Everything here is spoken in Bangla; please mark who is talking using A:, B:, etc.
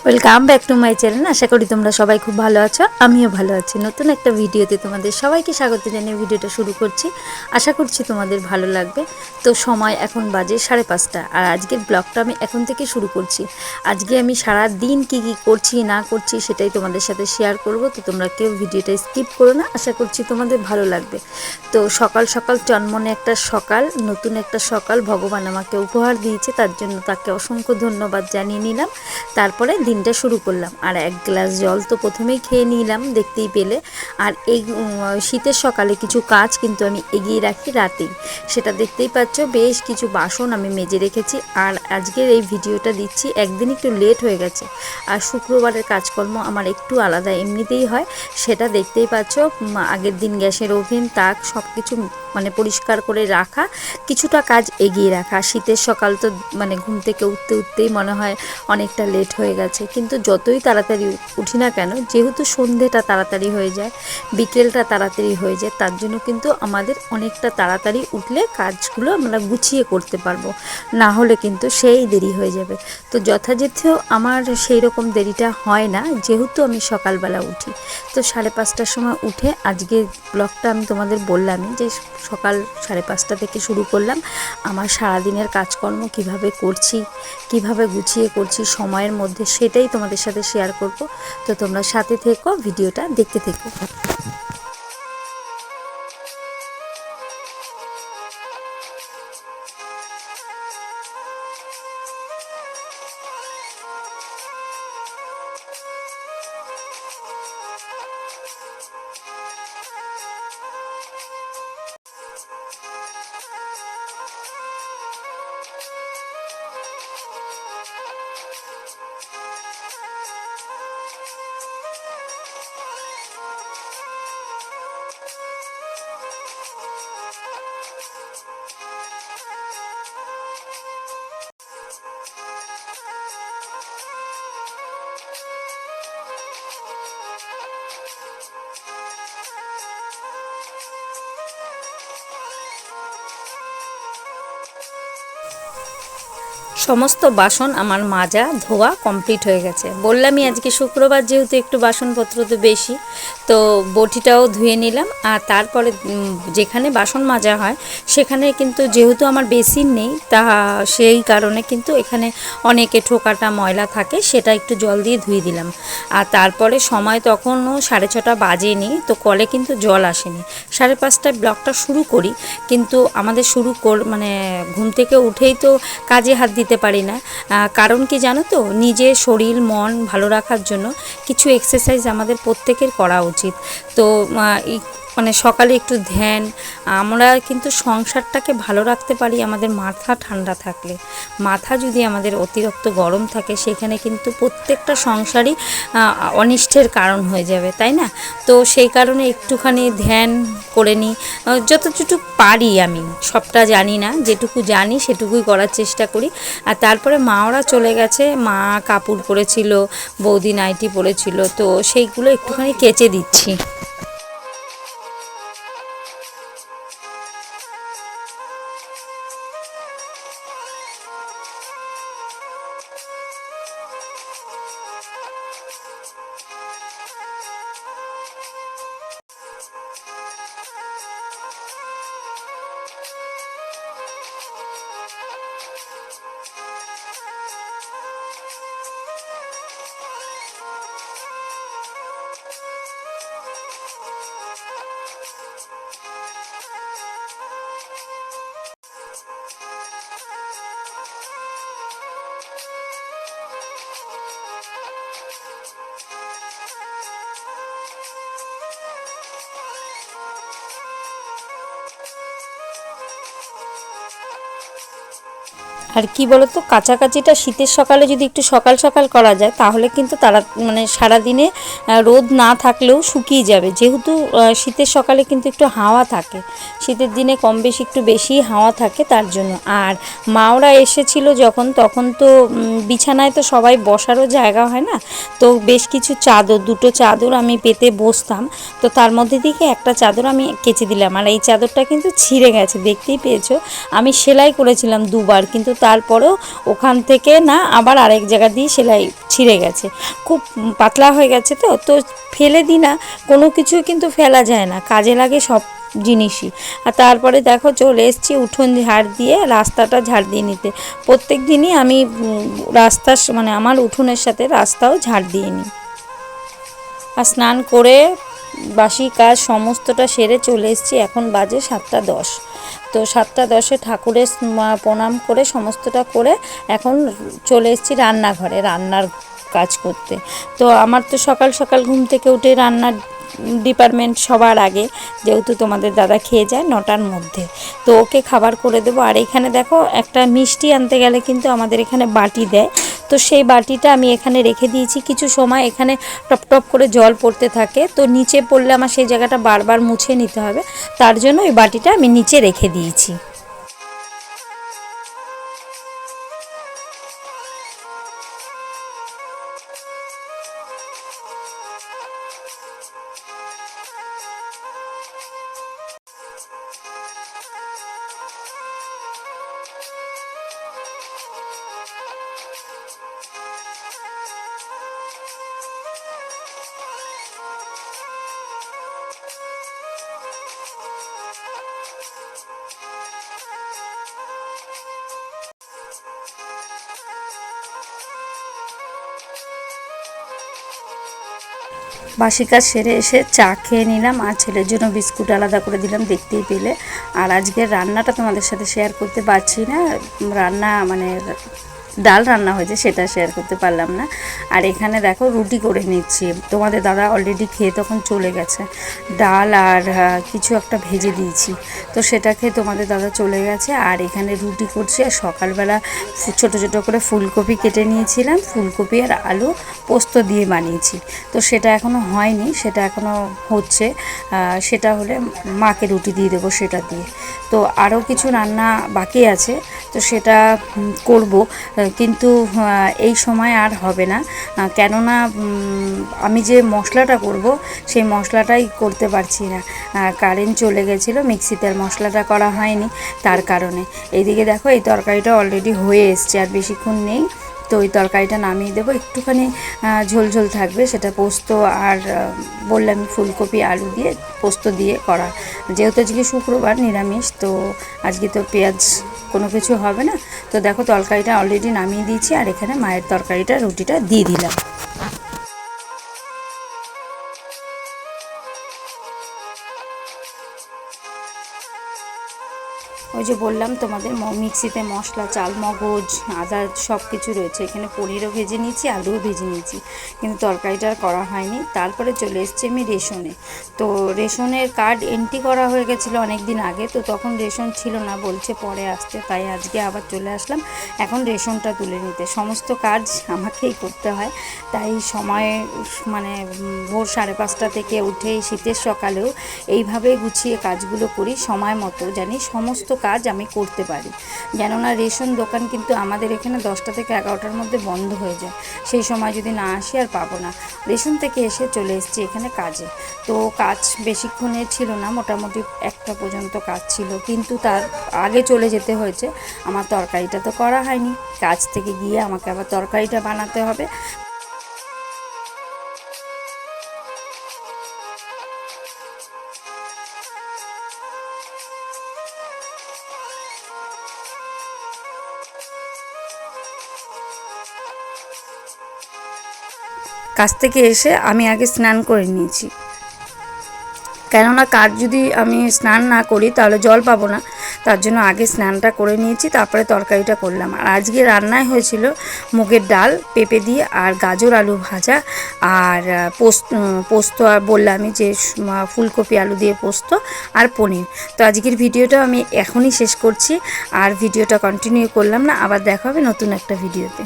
A: Welcome back to my channel. আশা করি তোমরা সবাই খুব ভালো আছো, আমিও ভালো আছি। নতুন একটা ভিডিওতে তোমাদের সবাইকে স্বাগত জানিয়ে ভিডিওটা শুরু করছি। আশা করছি তোমাদের ভালো লাগবে। তো সময় এখন বাজে 5:30, আর আজকের ব্লগটা আমি এখন থেকে শুরু করছি। আজকে আমি সারা দিন কি করছি না করছি সেটাই তোমাদের সাথে শেয়ার করব। তো তোমরা কেউ ভিডিওটা স্কিপ করো না, আশা করছি তোমাদের ভালো লাগবে। তো সকাল সকাল চনমনে একটা সকাল, নতুন একটা সকাল ভগবান আমাকে উপহার দিয়েছে, তার জন্য তাকে অসংখ্য ধন্যবাদ জানিয়ে নিলাম। তারপরে দিনটা শুরু করলাম, আর এক গ্লাস জল তো প্রথমেই খেয়ে নিলাম, দেখতেই পেলে। আর এই শীতের সকালে কিছু কাজ কিন্তু আমি এগিয়ে রাখি রাতেই, সেটা দেখতেই পাচ্ছ। বেশ কিছু বাসন আমি মেজে রেখেছি, আর আজকের এই ভিডিওটা দিচ্ছি একদিন একটু লেট হয়ে গেছে। আর শুক্রবারের কাজকর্ম আমার একটু আলাদা এমনিতেই হয়, সেটা দেখতেই পাচ্ছ। আগের দিন গ্যাসের ওভেন তাক সব কিছু মানে পরিষ্কার করে রাখা, কিছুটা কাজ এগিয়ে রাখা। শীতের সকাল তো মানে ঘুম থেকে উঠতেই মনে হয় অনেকটা লেট হয়ে গেছে, কিন্তু যতই তাড়াতাড়ি উঠি না কেন, যেহেতু সন্ধেটা তাড়াতাড়ি হয়ে যায়, বিকেলটা তাড়াতাড়ি হয়ে যায়, তার জন্য কিন্তু আমাদের অনেকটা তাড়াতাড়ি উঠলে কাজগুলো আমরা গুছিয়ে করতে পারবো, না হলে কিন্তু সেই দেরি হয়ে যাবে। তো যথাযথ আমার সেই রকম দেরিটা হয় না, যেহেতু আমি সকালবেলা উঠি। তো 5:30টার সময় উঠে আজকে ব্লগটা আমি তোমাদের বললামই যে সকাল 5:30 থেকে শুরু করলাম। আমার সারাদিনের কাজকর্ম কিভাবে করছি, কিভাবে গুছিয়ে করছি সময়ের মধ্যে, সেটাই তোমাদের সাথে শেয়ার করব। তো তোমরা সাথে থেকো, ভিডিওটা দেখতে থেকো। সমস্ত বাসন আমার মাজা ধোয়া কমপ্লিট হয়ে গেছে। বললামই আজকে শুক্রবার, যেহেতু একটু বাসনপত্র তো বেশি, তো বটিটাও ধুয়ে নিলাম। আর তারপরে যেখানে বাসন মাজা হয় সেখানে কিন্তু যেহেতু আমার বেসিন নেই, তা সেই কারণে কিন্তু এখানে অনেকে ঠোকাটা ময়লা থাকে, সেটা একটু জল দিয়ে ধুয়ে দিলাম। আর তারপরে সময় তখনও 6:30 বাজেনি, তো কলে কিন্তু জল আসেনি। 5:30টায় ব্লগটা শুরু করি, কিন্তু আমাদের মানে ঘুম থেকে উঠেই তো কাজে হাত দিতে পারি না। কারণ কি জানো তো, নিজের শরীর মন ভালো রাখার জন্য কিছু এক্সারসাইজ আমাদের প্রত্যেকের করা উচিত। তো মানে সকালে একটু ধ্যান, আমরা কিন্তু সংসারটাকে ভালো রাখতে পারি আমাদের মাথা ঠান্ডা থাকলে। মাথা যদি আমাদের অতিরিক্ত গরম থাকে, সেখানে কিন্তু প্রত্যেকটা সংসারই অনিষ্টের কারণ হয়ে যাবে, তাই না? তো সেই কারণে একটুখানি ধ্যান করে নিই, যতটুকু পারি। আমি সবটা জানি না, যেটুকু জানি সেটুকুই করার চেষ্টা করি। আর তারপরে মা ওরা চলে গেছে, মা কাপড় পরেছিল, বৌদি নাইটি পরেছিল, তো সেইগুলো একটুখানি কেচে দিচ্ছি। আর কি বলতো, কাচাকাচিটা শীতের সকালে যদি একটু সকাল সকাল করা যায় তাহলে কিন্তু তারা মানে সারাদিনে রোদ না থাকলেও শুকিয়ে যাবে, যেহেতু শীতের সকালে কিন্তু একটু হাওয়া থাকে, শীতের দিনে কম বেশি একটু বেশি হাওয়া থাকে তার জন্য। আর মাওরা এসেছিল যখন, তখন তো বিছানায় তো সবাই বসারও জায়গা হয় না, তো বেশ কিছু চাদর, দুটো চাদর আমি পেতে বসতাম, তো তার মধ্যে থেকে একটা চাদর আমি কেচে দিলাম। আর এই চাদরটা কিন্তু ছিঁড়ে গেছে, দেখতেই পেয়েছো, আমি সেলাই করেছিলাম দুবার, কিন্তু তারপরেও ওখান থেকে না আবার আরেক জায়গা দিয়ে সেলাই ছিঁড়ে গেছে, খুব পাতলা হয়ে গেছে। তো তো ফেলে দিই না, কোনো কিছুই কিন্তু ফেলা যায় না, কাজে লাগে সব জিনিসই। আর তারপরে দেখো চলে এসেছি উঠোন ঝাড় দিয়ে, রাস্তাটা ঝাড় দিয়ে নিতে। প্রত্যেক দিনই আমি রাস্তার মানে আমার উঠোনের সাথে রাস্তাও ঝাড় দিয়ে নিই। আর স্নান করে বাসি কাজ সমস্তটা সেরে চলে এসেছি, এখন বাজে 7টা 10। তো 7টা 10-এ ঠাকুরের প্রণাম করে সমস্তটা করে এখন চলে এসেছি রান্নাঘরে রান্নার কাজ করতে। তো আমার তো সকাল সকাল ঘুম থেকে উঠে রান্নার ডিপার্টমেন্ট সবার আগে, যেহেতু তোমাদের দাদা খেয়ে যায় 9টার মধ্যে, তো ওকে খাবার করে দেবো। আর এখানে দেখো একটা মিষ্টি আনতে গেলে কিন্তু আমাদের এখানে বাটি দেয়, তো সেই বাটিটা আমি এখানে রেখে দিয়েছি। কিছু সময় এখানে টপ টপ করে জল পড়তে থাকে, তো নিচে পড়লে আমার সেই জায়গাটা বারবার মুছে নিতে হবে, তার জন্য এই বাটিটা আমি নিচে রেখে দিয়েছি। বাসি কাজ সেরে এসে চা খেয়ে নিলাম, আর ছেলের জন্য বিস্কুট আলাদা করে দিলাম, দেখতেই পেলে। আর আজকের রান্নাটা তোমাদের সাথে শেয়ার করতে পারছি না, রান্না মানে ডাল রান্না হয়েছে সেটা শেয়ার করতে পারলাম না। আর এখানে দেখো রুটি করে নিচ্ছি, তোমাদের দাদা অলরেডি খেয়ে তখন চলে গেছে, ডাল আর কিছু একটা ভেজে দিয়েছি, তো সেটা খেয়ে তোমাদের দাদা চলে গেছে। আর এখানে রুটি করছি, আর সকালবেলা ছোটো ছোটো করে ফুলকপি কেটে নিয়েছিলাম, ফুলকপি আর আলু পোস্ত দিয়ে বানিয়েছি, তো সেটা এখনও হয়নি, সেটা এখনও হচ্ছে, সেটা হলে মাকে রুটি দিয়ে দেবো সেটা দিয়ে। তো আরও কিছু রান্না বাকি আছে, তো সেটা করব, কিন্তু এই সময় আর হবে না, কেননা আমি যে মশলাটা করব সেই মশলাটাই করতে পারছি না, কারেন্ট চলে গেছিলো, মিক্সিতে আর মশলাটা করা হয়নি, তার কারণে। এইদিকে দেখো এই তরকারিটা অলরেডি হয়ে এসছে, আর বেশিক্ষণ নেই, তো ওই তরকারিটা নামিয়ে দেবো, একটুখানি ঝোল ঝোল থাকবে, সেটা পোস্ত আর বললাম ফুলকপি আলু দিয়ে পোস্ত দিয়ে করা, যেহেতু আজকে শুক্রবার নিরামিষ, তো আজকে তো পেঁয়াজ কোনো কিছু হবে না। তো দেখো তরকারিটা অলরেডি নামিয়ে দিয়েছি, আর এখানে মায়ের তরকারিটা রুটিটা দিয়ে দিলাম। ওই যে বললাম তোমাদের মিক্সিতে মশলা, চাল মগজ, আদা সব কিছু রয়েছে, এখানে পনিরও ভেজে নিয়েছি, আলুও ভেজে নিয়েছি, কিন্তু তরকারিটা আর করা হয়নি। তারপরে চলে এসেছি আমি রেশনে, তো রেশনের কার্ড এন্ট্রি করা হয়ে গেছিলো অনেক দিন আগে, তো তখন রেশন ছিল না, বলছে পরে আসতে, তাই আজকে আবার চলে আসলাম এখন রেশনটা তুলে নিতে। সমস্ত কাজ আমাকেই করতে হয়, তাই সময় মানে ভোর 5:30 থেকে উঠে শীতের সকালেও এইভাবে গুছিয়ে কাজগুলো করি, সময় মতো জানি সমস্ত কাজ আমি করতে পারি। কেননা রেশন দোকান কিন্তু আমাদের এখানে 10টা থেকে 11টার মধ্যে বন্ধ হয়ে যায়, সেই সময় যদি না আসি আর পাবো না। রেশন থেকে এসে চলে এসেছি এখানে কাজে, তো কাজ বেশিক্ষণের ছিল না, মোটামুটি 1টা পর্যন্ত কাজ ছিল, কিন্তু তার আগে চলে যেতে হয়েছে, আমার তরকারিটা তো করা হয়নি, কাজ থেকে গিয়ে আমাকে আবার তরকারিটা বানাতে হবে। কাজ থেকে এসে আমি আগে স্নান করে নিয়েছি, কেননা কাজ যদি আমি স্নান না করি তাহলে জল পাবো না, তার জন্য আগে স্নানটা করে নিয়েছি, তারপরে তরকারিটা করলাম। আর আজকে রান্নায় হয়েছিল মুগের ডাল পেঁপে দিয়ে আর গাজর আলু ভাজা আর পোস্ত আর বললামই যে ফুলকপি আলু দিয়ে পোস্ত আর পনির। তো আজকের ভিডিওটা আমি এখনই শেষ করছি, আর ভিডিওটা কন্টিনিউ করলাম না, আবার দেখা হবে নতুন একটা ভিডিওতে।